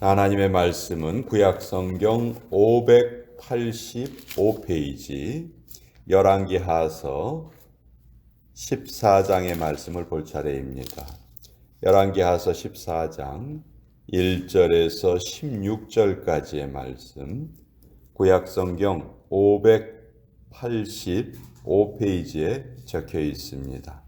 하나님의 말씀은 구약성경 585페이지 열왕기하서 14장의 말씀을 볼 차례입니다. 열왕기하서 14장 1절에서 16절까지의 말씀, 구약성경 585페이지에 적혀 있습니다.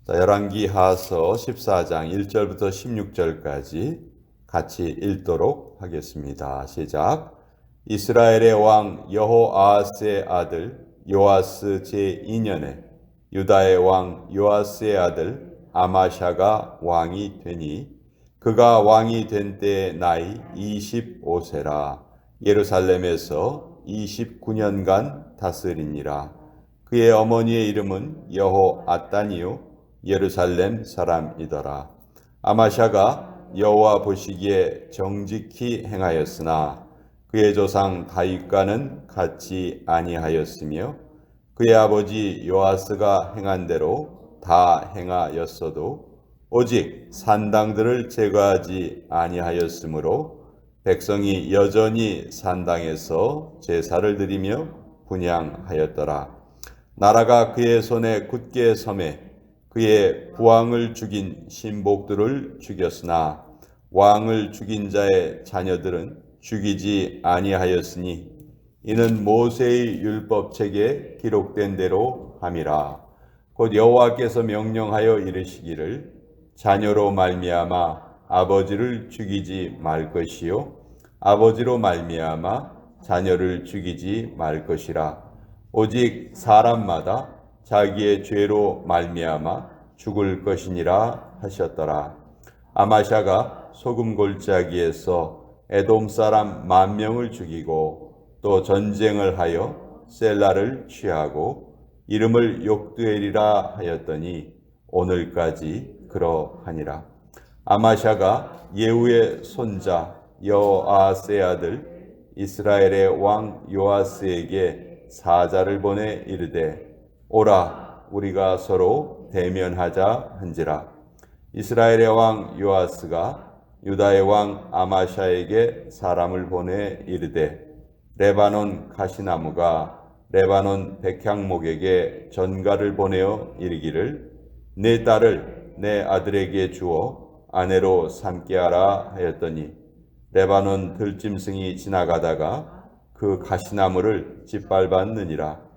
열왕기하서 14장 1절부터 16절까지 같이 읽도록 하겠습니다. 시작. 이스라엘의 왕 여호아스의 아들 요아스 제2년에 유다의 왕 요아스의 아들 아마샤가 왕이 되니 그가 왕이 된 때의 나이 25세라. 예루살렘에서 29년간 다스리니라. 그의 어머니의 이름은 여호아단이요 예루살렘 사람이더라. 아마샤가 여호와 보시기에 정직히 행하였으나 그의 조상 다윗과는 같지 아니하였으며 그의 아버지 요아스가 행한 대로 다 행하였어도 오직 산당들을 제거하지 아니하였으므로 백성이 여전히 산당에서 제사를 드리며 분향하였더라. 나라가 그의 손에 굳게 섬에 그의 부왕을 죽인 신복들을 죽였으나 왕을 죽인 자의 자녀들은 죽이지 아니하였으니 이는 모세의 율법책에 기록된 대로 함이라. 곧 여호와께서 명령하여 이르시기를 자녀로 말미암아 아버지를 죽이지 말 것이요 아버지로 말미암아 자녀를 죽이지 말 것이라. 오직 사람마다 자기의 죄로 말미암아 죽을 것이니라 하셨더라. 아마샤가 소금 골짜기에서 에돔 사람 10,000명을 죽이고 또 전쟁을 하여 셀라를 취하고 이름을 욕두엘이라 하였더니 오늘까지 그러하니라. 아마샤가 예후의 손자 여호아스의 아들 이스라엘의 왕 요아스에게 사자를 보내 이르되 오라 우리가 서로 대면하자 한지라. 이스라엘의 왕 요아스가 유다의 왕 아마샤에게 사람을 보내 이르되 레바논 가시나무가 레바논 백향목에게 전가를 보내어 이르기를 내 딸을 내 아들에게 주어 아내로 삼게 하라 하였더니 레바논 들짐승이 지나가다가 그 가시나무를 짓밟았느니라.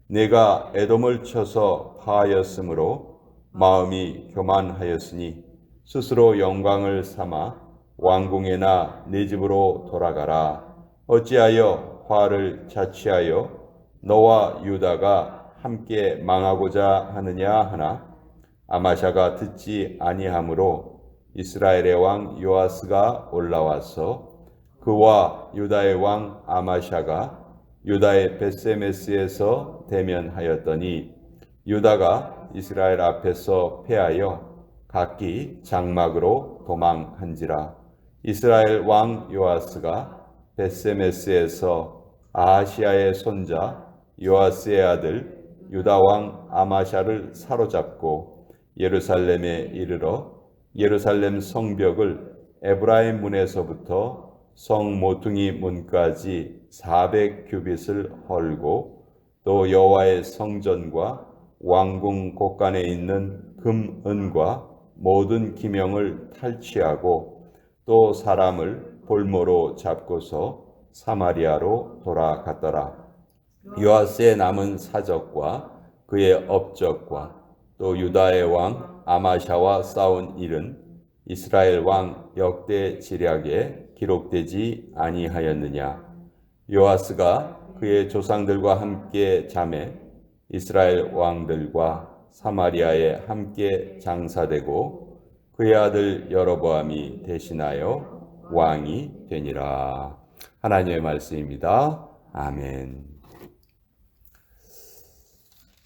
내가 에돔을 쳐서 파하였으므로 마음이 교만하였으니 스스로 영광을 삼아 왕궁에나 내 집으로 돌아가라. 어찌하여 화를 자취하여 너와 유다가 함께 망하고자 하느냐 하나 아마샤가 듣지 아니하므로 이스라엘의 왕 요아스가 올라와서 그와 유다의 왕 아마샤가 유다의 벳세메스에서 대면하였더니 유다가 이스라엘 앞에서 패하여 각기 장막으로 도망한지라. 이스라엘 왕 요아스가 벳세메스에서 아하시아의 손자 요아스의 아들 유다 왕 아마샤를 사로잡고 예루살렘에 이르러 예루살렘 성벽을 에브라임 문에서부터 성 모퉁이 문까지 400규빗을 헐고 또 여호와의 성전과 왕궁 곳간에 있는 금, 은과 모든 기명을 탈취하고 또 사람을 볼모로 잡고서 사마리아로 돌아갔더라. 요아스의 남은 사적과 그의 업적과 또 유다의 왕 아마샤와 싸운 일은 이스라엘 왕 역대 지략에 기록되지 아니하였느냐. 요아스가 그의 조상들과 함께 잠에 이스라엘 왕들과 사마리아에 함께 장사되고 그의 아들 여로보암이 대신하여 왕이 되니라. 하나님의 말씀입니다. 아멘.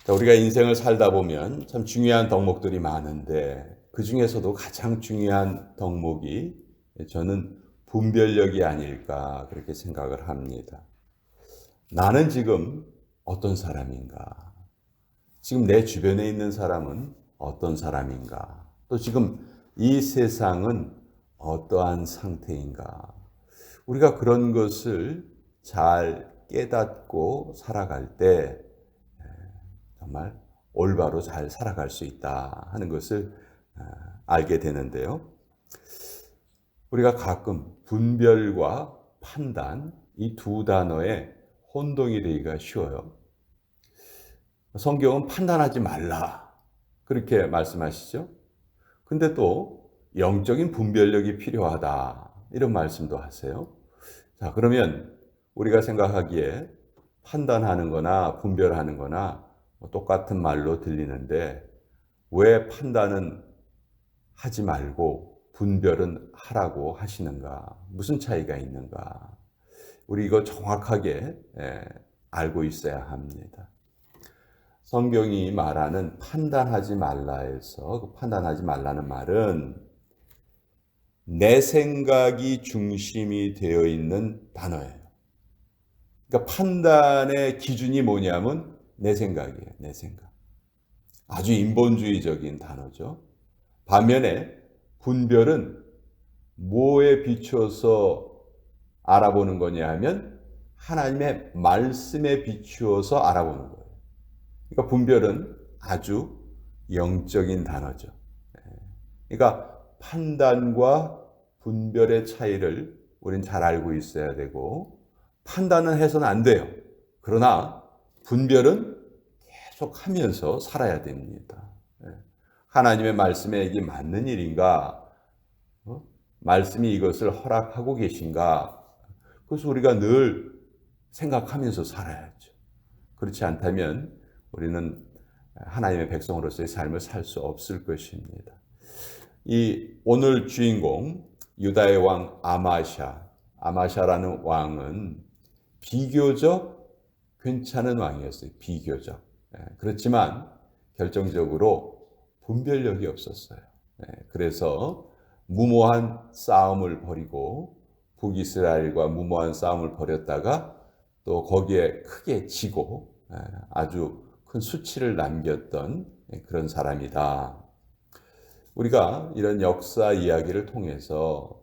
우리가 인생을 살다 보면 참 중요한 덕목들이 많은데 그 중에서도 가장 중요한 덕목이 저는 분별력이 아닐까 그렇게 생각을 합니다. 나는 지금 어떤 사람인가? 지금 내 주변에 있는 사람은 어떤 사람인가? 또 지금 이 세상은 어떠한 상태인가? 우리가 그런 것을 잘 깨닫고 살아갈 때 정말 올바로 잘 살아갈 수 있다 하는 것을 알게 되는데요. 우리가 가끔 분별과 판단 이 두 단어에 혼동이 되기가 쉬워요. 성경은 판단하지 말라 그렇게 말씀하시죠. 근데 또 영적인 분별력이 필요하다 이런 말씀도 하세요. 자, 그러면 우리가 생각하기에 판단하는 거나 분별하는 거나 똑같은 말로 들리는데 왜 판단은 하지 말고 분별은 하라고 하시는가? 무슨 차이가 있는가? 우리 이거 정확하게 알고 있어야 합니다. 성경이 말하는 판단하지 말라에서 그 판단하지 말라는 말은 내 생각이 중심이 되어 있는 단어예요. 그러니까 판단의 기준이 뭐냐면 내 생각이에요. 내 생각. 아주 인본주의적인 단어죠. 반면에 분별은 뭐에 비추어서 알아보는 거냐 하면 하나님의 말씀에 비추어서 알아보는 거예요. 그러니까 분별은 아주 영적인 단어죠. 그러니까 판단과 분별의 차이를 우리는 잘 알고 있어야 되고 판단은 해서는 안 돼요. 그러나 분별은 계속 하면서 살아야 됩니다. 하나님의 말씀에 이게 맞는 일인가? 말씀이 이것을 허락하고 계신가? 그래서 우리가 늘 생각하면서 살아야죠. 그렇지 않다면 우리는 하나님의 백성으로서의 삶을 살 수 없을 것입니다. 이 오늘 주인공 유다의 왕 아마샤라는 왕은 비교적 괜찮은 왕이었어요. 비교적. 그렇지만 결정적으로 분별력이 없었어요. 그래서 무모한 싸움을 벌이고 북이스라엘과 무모한 싸움을 벌였다가 또 거기에 크게 지고 아주 큰 수치를 남겼던 그런 사람이다. 우리가 이런 역사 이야기를 통해서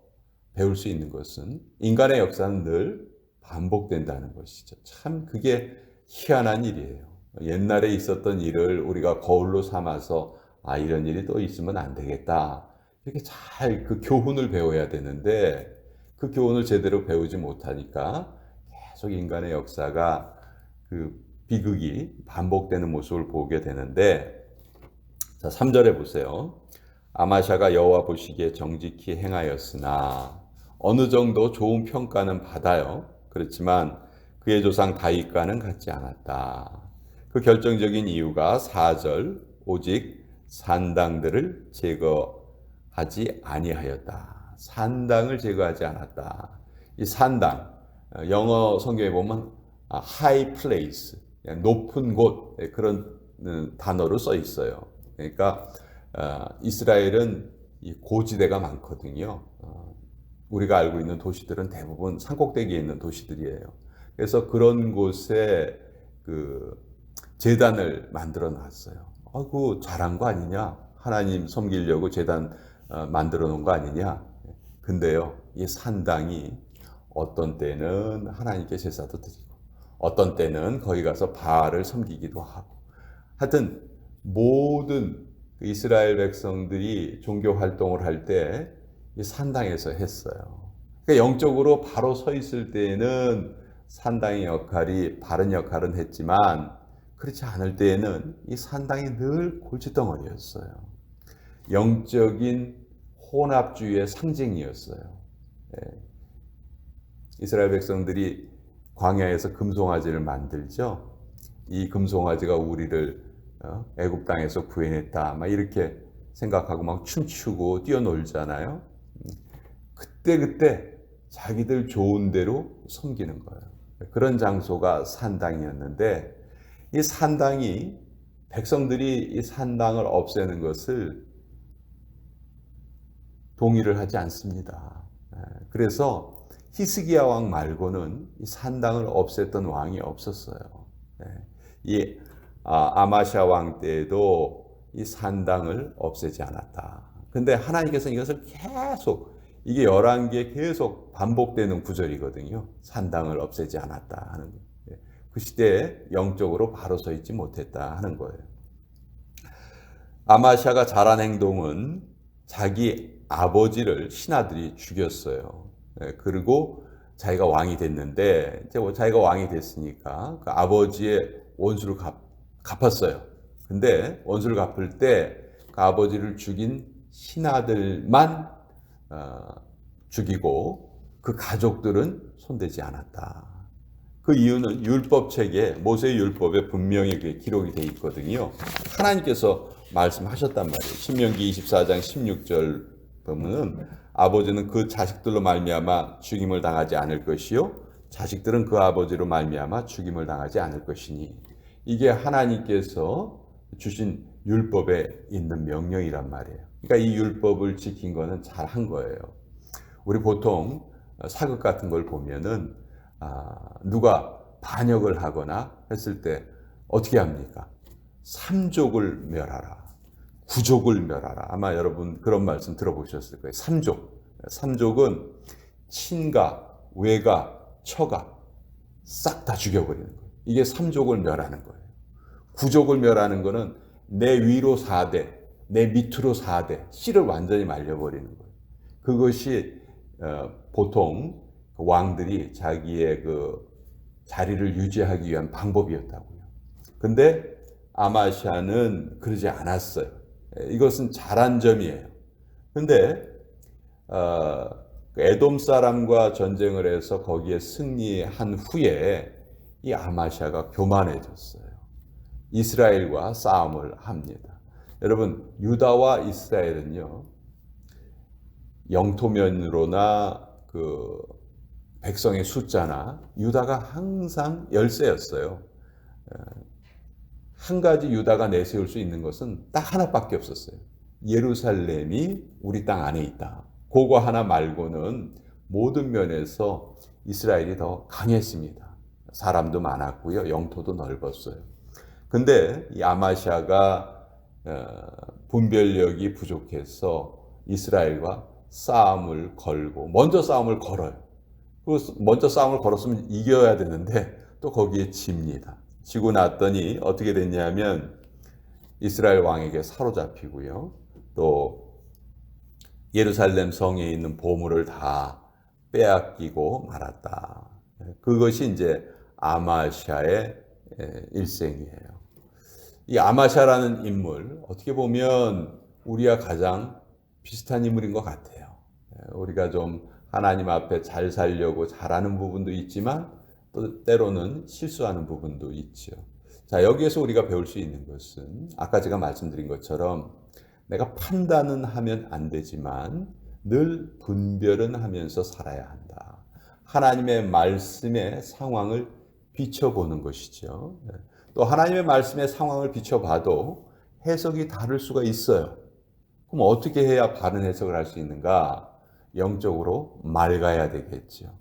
배울 수 있는 것은 인간의 역사는 늘 반복된다는 것이죠. 참 그게 희한한 일이에요. 옛날에 있었던 일을 우리가 거울로 삼아서 이런 일이 또 있으면 안 되겠다. 이렇게 잘 그 교훈을 배워야 되는데 그 교훈을 제대로 배우지 못하니까 계속 인간의 역사가 그 비극이 반복되는 모습을 보게 되는데 자, 3절에 보세요. 아마샤가 여호와 보시기에 정직히 행하였으나 어느 정도 좋은 평가는 받아요. 그렇지만 그의 조상 다윗과는 같지 않았다. 그 결정적인 이유가 4절 오직 산당들을 제거하지 아니하였다. 산당을 제거하지 않았다. 이 산당 영어 성경에 보면 high place 높은 곳 그런 단어로 써 있어요. 그러니까 이스라엘은 이 고지대가 많거든요. 우리가 알고 있는 도시들은 대부분 산꼭대기에 있는 도시들이에요. 그래서 그런 곳에 그 제단을 만들어 놨어요. 그 잘한 거 아니냐? 하나님 섬기려고 제단 만들어 놓은 거 아니냐? 근데요, 이 산당이 어떤 때는 하나님께 제사도 드리고, 어떤 때는 거기 가서 바알을 섬기기도 하고, 하여튼 모든 이스라엘 백성들이 종교 활동을 할 때 이 산당에서 했어요. 그러니까 영적으로 바로 서 있을 때에는 산당의 역할이 바른 역할은 했지만 그렇지 않을 때에는 이 산당이 늘 골칫덩어리였어요. 영적인 혼합주의의 상징이었어요. 이스라엘 백성들이 광야에서 금송아지를 만들죠. 이 금송아지가 우리를 애굽 땅에서 구해냈다. 막 이렇게 생각하고 막 춤추고 뛰어놀잖아요. 그때 자기들 좋은 대로 섬기는 거예요. 그런 장소가 산당이었는데 이 산당이 백성들이 이 산당을 없애는 것을 동의를 하지 않습니다. 그래서 히스기야 왕 말고는 이 산당을 없앴던 왕이 없었어요. 이 아마샤 왕 때에도 이 산당을 없애지 않았다. 근데 하나님께서 이것을 계속 이게 열왕기에 계속 반복되는 구절이거든요. 산당을 없애지 않았다 하는 거. 그 시대에 영적으로 바로 서 있지 못했다 하는 거예요. 아마시아가 잘한 행동은 자기 아버지를 신하들이 죽였어요. 그리고 자기가 왕이 됐는데 이제 자기가 왕이 됐으니까 그 아버지의 원수를 갚았어요. 근데 원수를 갚을 때 그 아버지를 죽인 신하들만 죽이고 그 가족들은 손대지 않았다. 그 이유는 율법책에 모세의 율법에 분명히 그게 기록이 돼 있거든요. 하나님께서 말씀하셨단 말이에요. 신명기 24장 16절 보면은 아버지는 그 자식들로 말미암아 죽임을 당하지 않을 것이요 자식들은 그 아버지로 말미암아 죽임을 당하지 않을 것이니 이게 하나님께서 주신 율법에 있는 명령이란 말이에요. 그러니까 이 율법을 지킨 거는 잘한 거예요. 우리 보통 사극 같은 걸 보면은 누가 반역을 하거나 했을 때 어떻게 합니까? 삼족을 멸하라. 구족을 멸하라. 아마 여러분 그런 말씀 들어보셨을 거예요. 삼족. 삼족은 친가, 외가, 처가 싹 다 죽여버리는 거예요. 이게 삼족을 멸하는 거예요. 구족을 멸하는 거는 내 위로 4대, 내 밑으로 4대, 씨를 완전히 말려버리는 거예요. 그것이 보통 왕들이 자기의 그 자리를 유지하기 위한 방법이었다고요. 근데 아마시아는 그러지 않았어요. 이것은 잘한 점이에요. 근데 에돔 사람과 전쟁을 해서 거기에 승리한 후에 이 아마시아가 교만해졌어요. 이스라엘과 싸움을 합니다. 여러분, 유다와 이스라엘은요, 영토면으로나 그 백성의 숫자나 유다가 항상 열세였어요. 한 가지 유다가 내세울 수 있는 것은 딱 하나밖에 없었어요. 예루살렘이 우리 땅 안에 있다. 그거 하나 말고는 모든 면에서 이스라엘이 더 강했습니다. 사람도 많았고요. 영토도 넓었어요. 근데 이 아마시아가 분별력이 부족해서 이스라엘과 싸움을 걸고 먼저 싸움을 걸어요. 먼저 싸움을 걸었으면 이겨야 되는데 또 거기에 집니다. 지고 났더니 어떻게 됐냐면 이스라엘 왕에게 사로잡히고요. 또 예루살렘 성에 있는 보물을 다 빼앗기고 말았다. 그것이 이제 아마시아의 일생이에요. 이 아마시아라는 인물 어떻게 보면 우리와 가장 비슷한 인물인 것 같아요. 우리가 좀 하나님 앞에 잘 살려고 잘하는 부분도 있지만 또 때로는 실수하는 부분도 있죠. 자, 여기에서 우리가 배울 수 있는 것은 아까 제가 말씀드린 것처럼 내가 판단은 하면 안 되지만 늘 분별은 하면서 살아야 한다. 하나님의 말씀의 상황을 비춰보는 것이죠. 또 하나님의 말씀의 상황을 비춰봐도 해석이 다를 수가 있어요. 그럼 어떻게 해야 바른 해석을 할 수 있는가? 영적으로 맑아야 되겠죠.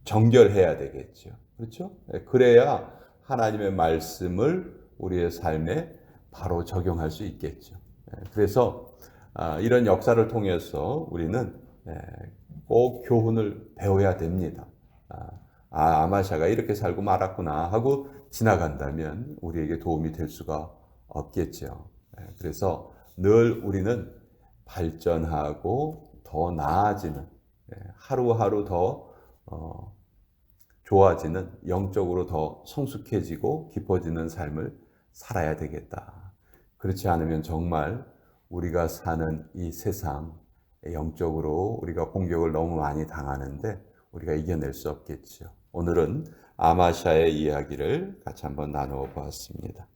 정결해야 되겠죠. 그렇죠? 그래야 하나님의 말씀을 우리의 삶에 바로 적용할 수 있겠죠. 그래서 이런 역사를 통해서 우리는 꼭 교훈을 배워야 됩니다. 아마시아가 이렇게 살고 말았구나 하고 지나간다면 우리에게 도움이 될 수가 없겠죠. 그래서 늘 우리는 발전하고 더 나아지는, 하루하루 더 좋아지는, 영적으로 더 성숙해지고 깊어지는 삶을 살아야 되겠다. 그렇지 않으면 정말 우리가 사는 이 세상, 영적으로 우리가 공격을 너무 많이 당하는데 우리가 이겨낼 수 없겠죠. 오늘은 아마시아의 이야기를 같이 한번 나누어 보았습니다.